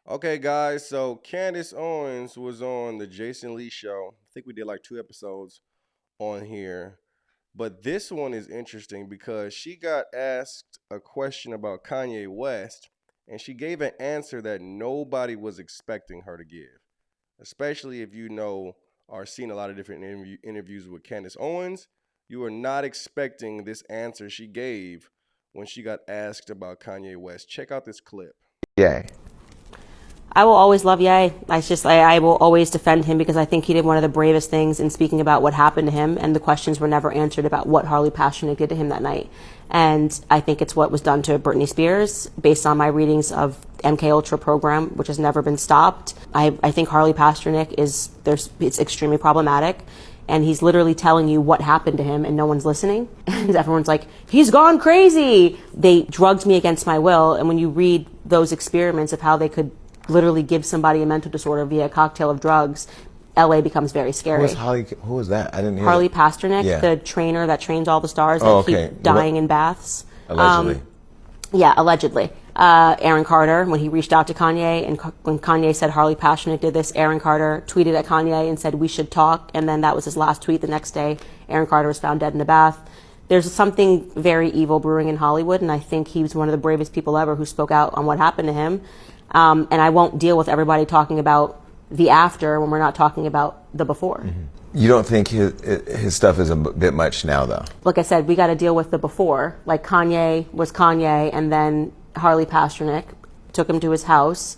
Okay, guys, so Candace Owens was on the Jason Lee show. I think we did like 2 episodes on here. But this one is interesting because she got asked a question about Kanye West, and she gave an answer that nobody was expecting her to give, especially if you know or seen a lot of different interviews with Candace Owens. You were not expecting this answer she gave when she got asked about Kanye West. Check out this clip. Yeah. I will always love Ye. I will always defend him because I think he did one of the bravest things in speaking about what happened to him, and the questions were never answered about what Harley Pasternak did to him that night. And I think it's what was done to Britney Spears based on my readings of MK Ultra program, which has never been stopped. I think Harley Pasternak it's extremely problematic. And he's literally telling you what happened to him and no one's listening. And everyone's like, he's gone crazy. They drugged me against my will. And when you read those experiments of how they could literally give somebody a mental disorder via a cocktail of drugs, LA becomes very scary. Who was that? I didn't hear Harley that. Pasternak, Yeah. the trainer that trains all the stars that okay. keep dying in baths. Allegedly. Yeah, allegedly. Aaron Carter, when he reached out to Kanye, and when Kanye said Harley Pasternak did this, Aaron Carter tweeted at Kanye and said, we should talk. And then that was his last tweet. The next day, Aaron Carter was found dead in a bath. There's something very evil brewing in Hollywood, and I think he was one of the bravest people ever who spoke out on what happened to him. And I won't deal with everybody talking about the after when we're not talking about the before. Mm-hmm. You don't think his stuff is a bit much now, though? Like I said, we got to deal with the before. Like Kanye was Kanye, and then Harley Pasternak took him to his house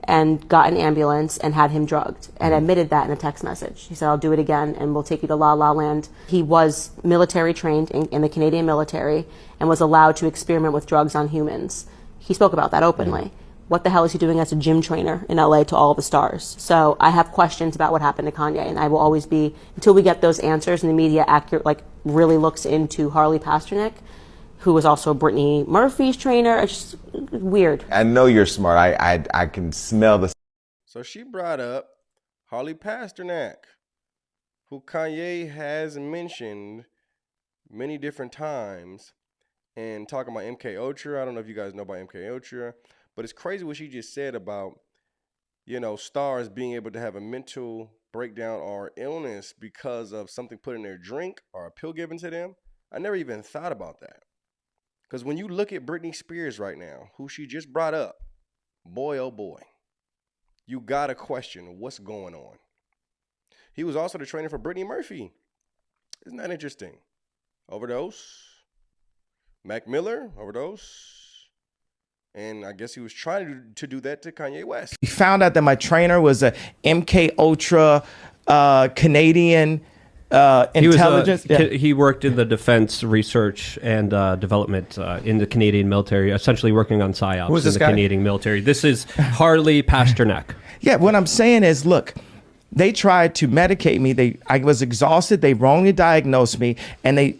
and got an ambulance and had him drugged and admitted that in a text message. He said, I'll do it again and we'll take you to La La Land. He was military trained in the Canadian military and was allowed to experiment with drugs on humans. He spoke about that openly. What the hell is he doing as a gym trainer in LA to all the stars? So I have questions about what happened to Kanye, and I will always be, until we get those answers and the media really looks into Harley Pasternak, who was also Brittany Murphy's trainer. It's just weird. I know you're smart. I can smell the... So she brought up Harley Pasternak, who Kanye has mentioned many different times, and talking about MK Ultra. I don't know if you guys know about MK Ultra, but it's crazy what she just said about, stars being able to have a mental breakdown or illness because of something put in their drink or a pill given to them. I never even thought about that. Because when you look at Britney Spears right now, who she just brought up, boy, oh boy, you got to question what's going on. He was also the trainer for Brittany Murphy. Isn't that interesting? Overdose. Mac Miller, overdose. And I guess he was trying to do that to Kanye West. He found out that my trainer was a MK Ultra Canadian intelligence. He worked in the defense research and development in the Canadian military, essentially working on psyops Who's in this the guy? Canadian military. This is Harley Pasternak. Yeah, what I'm saying is, look, they tried to medicate me. I was exhausted. They wrongly diagnosed me, and they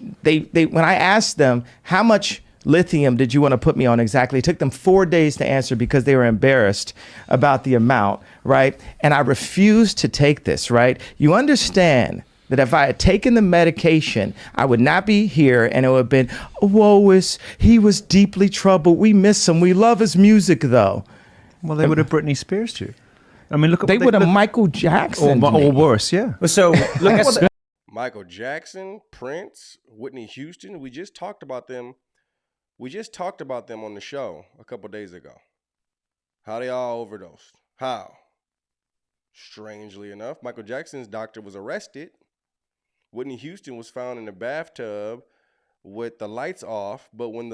when I asked them how much lithium did you want to put me on exactly, it took them 4 days to answer because they were embarrassed about the amount, right? And I refused to take this, right? You understand that if I had taken the medication, I would not be here, and it would have been, he was deeply troubled. We miss him. We love his music, though. Well, they would have Britney Spears too. I mean, look at They would have Michael Jackson. or worse, yeah. So look at Michael Jackson, Prince, Whitney Houston. We just talked about them. On the show a couple days ago. How they all overdosed. How? Strangely enough, Michael Jackson's doctor was arrested. Whitney Houston was found in a bathtub with the lights off, but when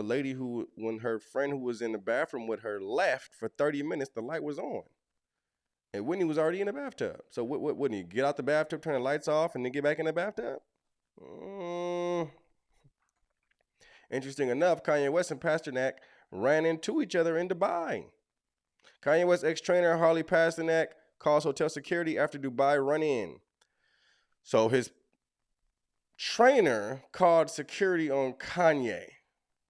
her friend who was in the bathroom with her left for 30 minutes, the light was on. And Whitney was already in the bathtub. So what Whitney, get out the bathtub, turn the lights off, and then get back in the bathtub? Interesting enough, Kanye West and Pasternak ran into each other in Dubai. Kanye West's ex-trainer Harley Pasternak calls hotel security after Dubai run-in. So his trainer called security on Kanye,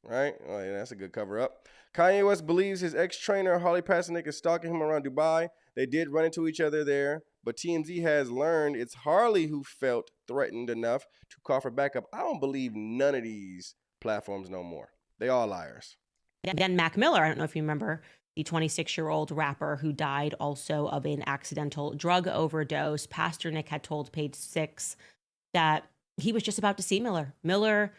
right? Oh, yeah, that's a good cover-up. Kanye West believes his ex-trainer Harley Pasternak is stalking him around Dubai. They did run into each other there, but TMZ has learned it's Harley who felt threatened enough to call for backup. I don't believe none of these platforms no more. They all liars. Then Mac Miller, I don't know if you remember, the 26-year-old rapper who died also of an accidental drug overdose. Pastor Nick had told Page Six that he was just about to see Miller. Miller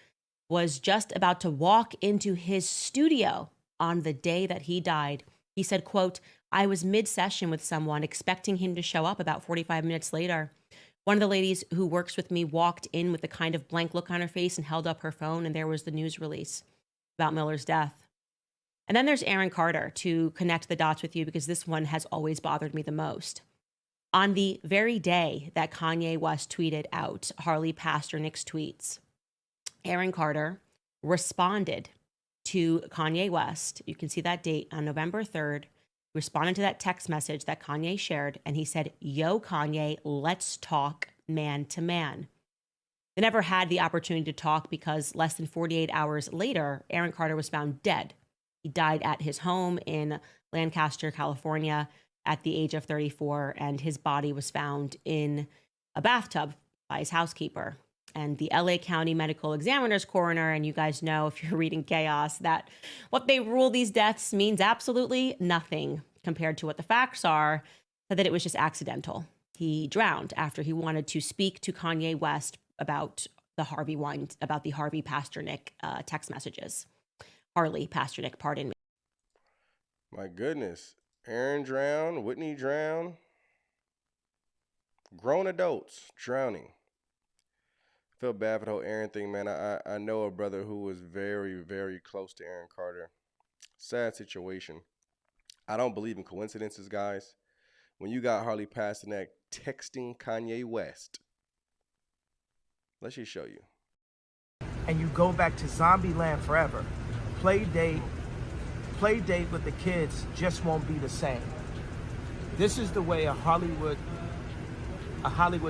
was just about to walk into his studio on the day that he died. He said, quote, "I was mid-session with someone expecting him to show up about 45 minutes later. One of the ladies who works with me walked in with a kind of blank look on her face and held up her phone, and there was the news release about Miller's death." And then there's Aaron Carter to connect the dots with you, because this one has always bothered me the most. On the very day that Kanye West tweeted out Harley Pasternack's tweets, Aaron Carter responded to Kanye West. You can see that date on November 3rd, responded to that text message that Kanye shared, and he said, "Yo, Kanye, let's talk man to man." They never had the opportunity to talk because less than 48 hours later, Aaron Carter was found dead. He died at his home in Lancaster, California, at the age of 34, and his body was found in a bathtub by his housekeeper. And the LA County Medical Examiner's coroner, and you guys know if you're reading Chaos, that what they rule these deaths means absolutely nothing compared to what the facts are, said that it was just accidental. He drowned after he wanted to speak to Kanye West about the Harvey Pasternak text messages. Harley Pasternak, pardon me. My goodness. Aaron drowned, Whitney drowned. Grown adults drowning. Feel bad for the whole Aaron thing, man. I know a brother who was very, very close to Aaron Carter. Sad situation. I don't believe in coincidences, guys. When you got Harley Pasternak texting Kanye West, let's just show you. And you go back to zombie land forever. Play date with the kids just won't be the same. This is the way a Hollywood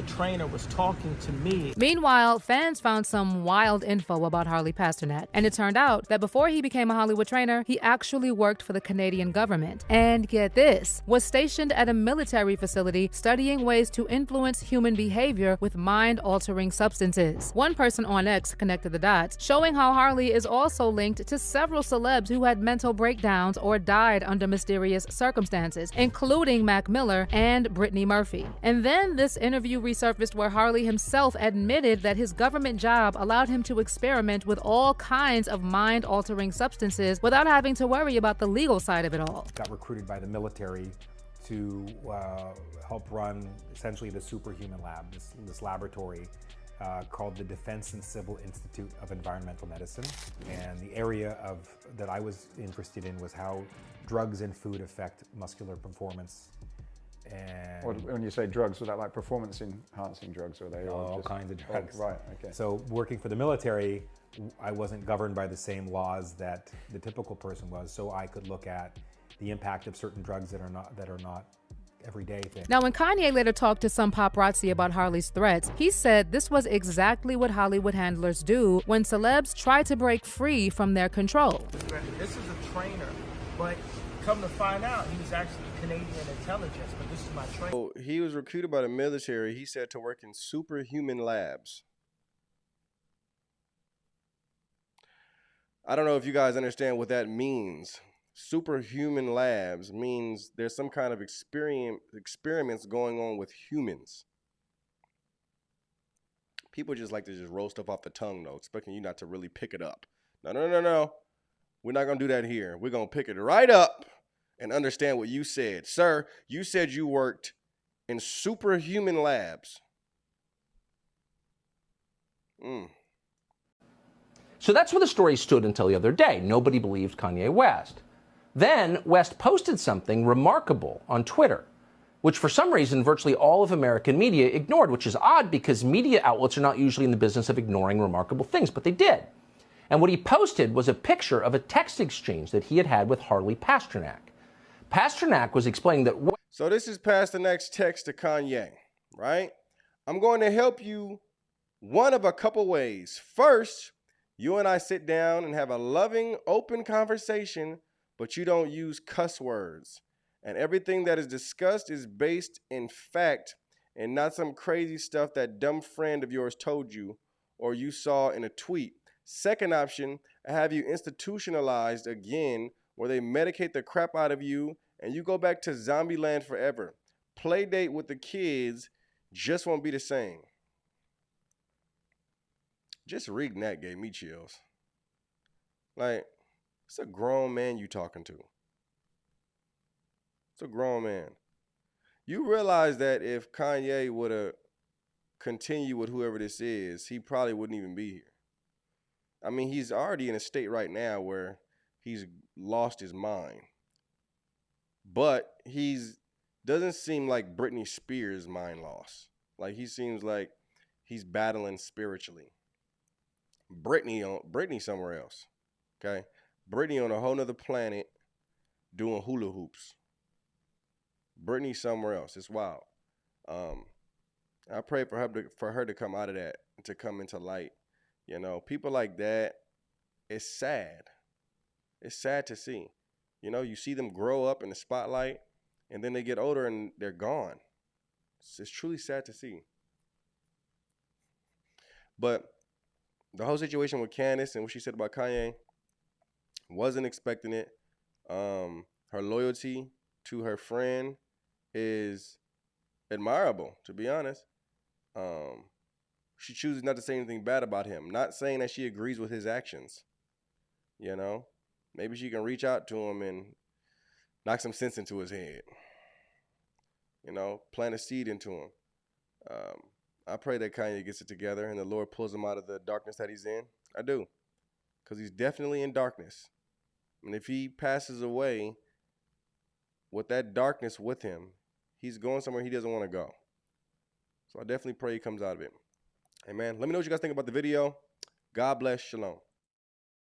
trainer was talking to me. Meanwhile, fans found some wild info about Harley Pasternak, and it turned out that before he became a Hollywood trainer, he actually worked for the Canadian government. And get this, was stationed at a military facility studying ways to influence human behavior with mind-altering substances. One person on X connected the dots, showing how Harley is also linked to several celebs who had mental breakdowns or died under mysterious circumstances, including Mac Miller and Brittany Murphy. And then this interview resurfaced where Harley himself admitted that his government job allowed him to experiment with all kinds of mind-altering substances without having to worry about the legal side of it all. Got recruited by the military to help run essentially the superhuman lab, this laboratory called the Defense and Civil Institute of Environmental Medicine. And the area that I was interested in was how drugs and food affect muscular performance. And when you say drugs, was that like performance-enhancing drugs, or are they all kinds of drugs? Oh, right, okay. So working for the military, I wasn't governed by the same laws that the typical person was, so I could look at the impact of certain drugs that are not everyday things. Now, when Kanye later talked to some paparazzi about Harley's threats, he said this was exactly what Hollywood handlers do when celebs try to break free from their control. This is a trainer, but come to find out, he was actually Canadian intelligence, but this is my trainer. So he was recruited by the military, he said, to work in superhuman labs. I don't know if you guys understand what that means. Superhuman labs means there's some kind of experiments going on with humans. People just like to just roll stuff off the tongue, though, expecting you not to really pick it up. No. We're not going to do that here. We're going to pick it right up and understand what you said. Sir, you said you worked in superhuman labs. So that's where the story stood until the other day. Nobody believed Kanye West. Then West posted something remarkable on Twitter, which for some reason virtually all of American media ignored, which is odd because media outlets are not usually in the business of ignoring remarkable things, but they did. And what he posted was a picture of a text exchange that he had with Harley Pasternak. Pasternak was explaining that... So this is Pasternak's text to Kanye, right? I'm going to help you one of a couple ways. First, you and I sit down and have a loving, open conversation, but you don't use cuss words. And everything that is discussed is based in fact and not some crazy stuff that dumb friend of yours told you or you saw in a tweet. Second option, I have you institutionalized again where they medicate the crap out of you and you go back to zombie land forever. Play date with the kids just won't be the same. Just reading that gave me chills. Like, it's a grown man you talking to. It's a grown man. You realize that if Kanye would have continued with whoever this is, he probably wouldn't even be here. I mean, he's already in a state right now where he's lost his mind. But doesn't seem like Britney Spears' mind loss. Like, he seems like he's battling spiritually. Britney somewhere else. Okay? Britney on a whole nother planet doing hula hoops. Britney somewhere else. It's wild. I pray for her to come out of that and to come into light. You know, people like that, it's sad. It's sad to see. You know, you see them grow up in the spotlight and then they get older and they're gone. It's truly sad to see. But the whole situation with Candace and what she said about Kanye, wasn't expecting it. Her loyalty to her friend is admirable, to be honest. She chooses not to say anything bad about him. Not saying that she agrees with his actions. You know, maybe she can reach out to him and knock some sense into his head. You know, plant a seed into him. I pray that Kanye gets it together and the Lord pulls him out of the darkness that he's in. I do. Because he's definitely in darkness. And if he passes away with that darkness with him, he's going somewhere he doesn't want to go. So I definitely pray he comes out of it. Hey, man, let me know what you guys think about the video. God bless. Shalom.